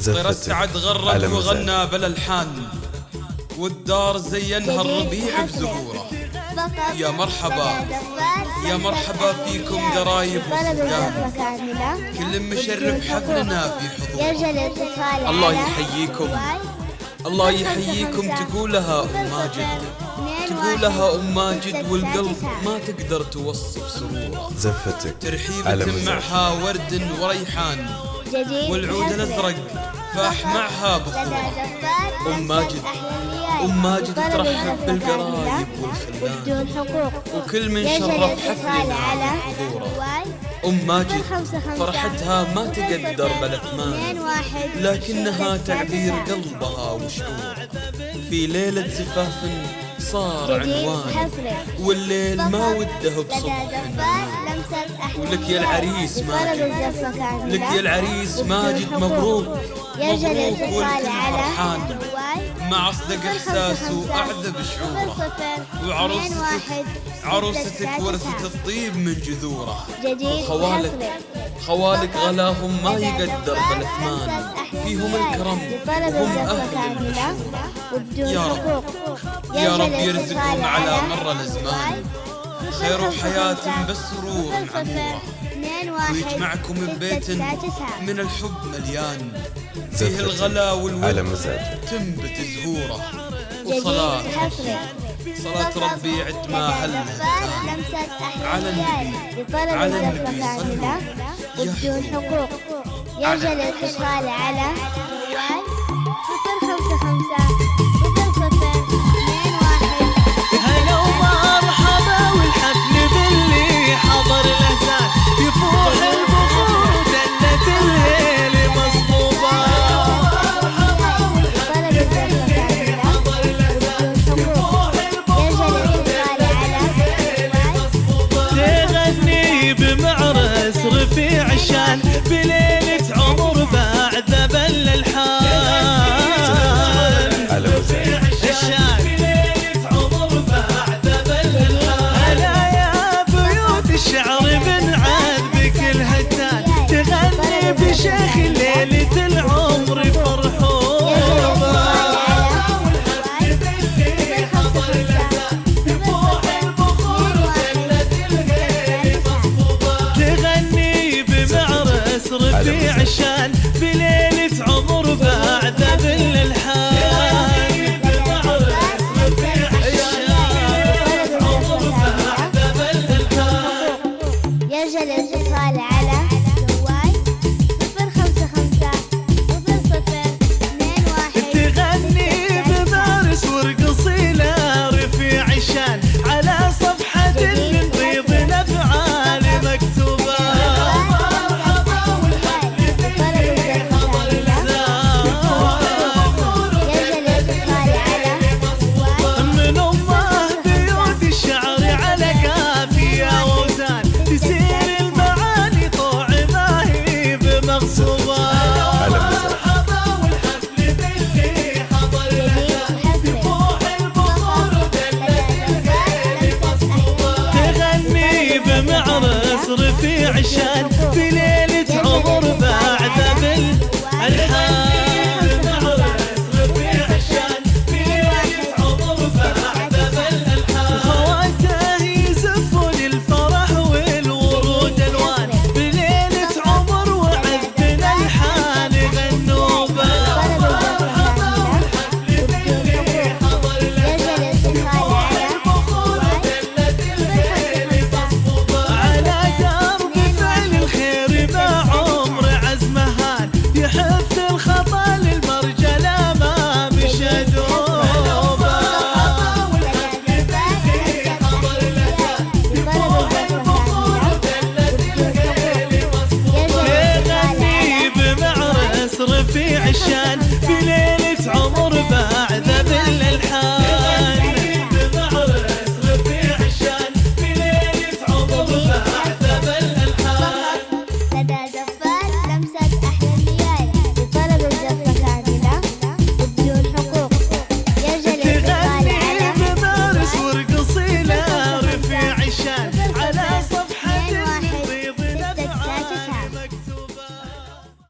طير السعد غرد وغنى بلا الحان، والدار زينها الربيع بزهوره. يا مرحبا يا مرحبا فيكم قرايب وصدام، كل مشرف حفلنا في حضور. الله يحييكم الله يحييكم، تقولها أم ماجد تقولها أم ماجد، والقلب ما تقدر توصف سروره. زفتك ترحيبة معها ورد وريحان، والعود الأزرق فاح معها بخور. أم ماجد ترحب بالقرايب والخلان، وكل من شرف حفلنا على حضوره. أم ماجد فرحتها ما تقدر بالأثمان، لكنها تعبير قلبها وشعور. في ليلة زفاف صار عنوان، والليل ما وده بصبح ولك يا العريس ماجد، لك يا العريس ماجد مبروك مبروك، والكل فرحان مع أصدق إحساس وأعذب شعوره. وعروستك ورثت الطيب من جذوره، خوالك غلاهم ما يقدر بالأثمان، فيهم الكرم وهم أهل المشورة. يا رب يرزقهم على مر الأزمان خير وحياة بسرور عمورة، ويجمعكم ببيت من الحب مليان، فيه الغلا والود تنبت زهوره. وصلاة ربي عد ما هل على النبي صلوا بدون حقوق. يرجى الاتصال على 055 هلا ومرحبا، والحفل باللي حضر الأهزال يفوح البخور دلة الليل مصبوبة. تغني بمعرس رفيع الشان، بليلة عمر بعد بل الحال. شيخ ليلة العمر فرحوبة، تغني بمعرس رفيع الشان، بليلة عمر بعد ذل الحال. يرجى الاتصال على رفيع الشان،